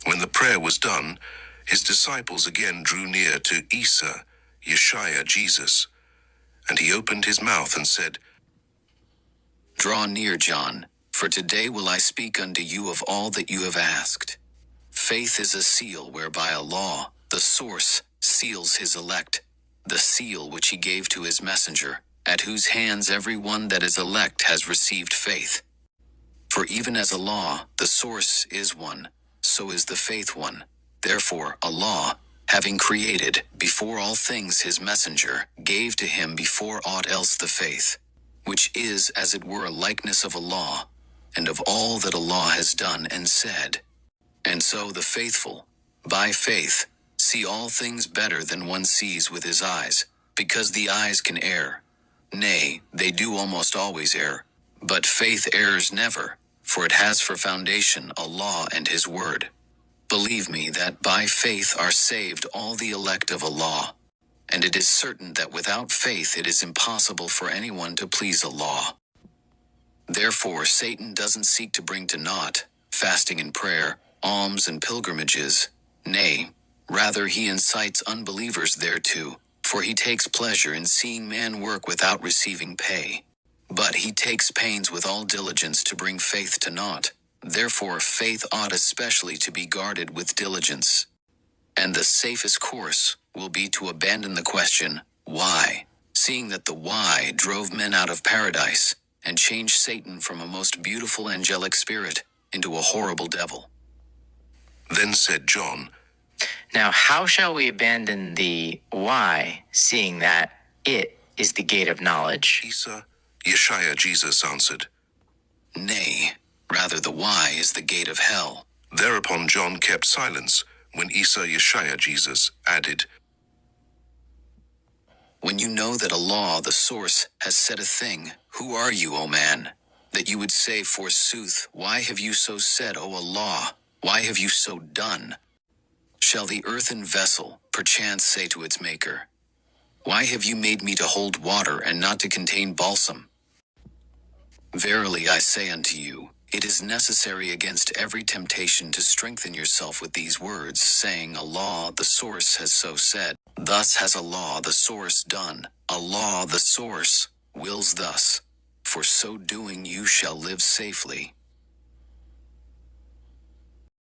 When the prayer was done, his disciples again drew near to Esah, Yeshaya, Jesus, and he opened his mouth and said, "Draw near, John, for today will I speak unto you of all that you have asked. Faith is a seal whereby a law, the source, seals his elect, the seal which he gave to his messenger, at whose hands every one that is elect has received faith. For even as a law, the source is one, so is the faith one. Therefore, a law, having created before all things his messenger, gave to him before aught else the faith, which is as it were a likeness of a law, and of all that a law has done and said. And so the faithful, by faith, see all things better than one sees with his eyes, because the eyes can err. Nay, they do almost always err. But faith errs never, for it has for foundation a law and his word. Believe me that by faith are saved all the elect of a law. And it is certain that without faith it is impossible for anyone to please a law. Therefore Satan doesn't seek to bring to naught fasting and prayer, alms and pilgrimages. Nay, rather he incites unbelievers thereto, for he takes pleasure in seeing man work without receiving pay. But he takes pains with all diligence to bring faith to naught. Therefore faith ought especially to be guarded with diligence. And the safest course will be to abandon the question, why, seeing that the why drove men out of paradise, and changed Satan from a most beautiful angelic spirit into a horrible devil. Then said John, Now how shall we abandon the why, seeing that it is the gate of knowledge? Esah, Yeshaya, Jesus answered, Nay, rather the why is the gate of hell. Thereupon John kept silence, when Esah, Yeshaya, Jesus added, When you know that a law, the source, has said a thing, who are you, O man, that you would say, forsooth, why have you so said, O a law? Why have you so done? Shall the earthen vessel perchance say to its maker, Why have you made me to hold water and not to contain balsam? Verily I say unto you, it is necessary against every temptation to strengthen yourself with these words, saying, a law, the source, has so said. Thus has a law, the source, done. A law, the source, wills thus. For so doing you shall live safely.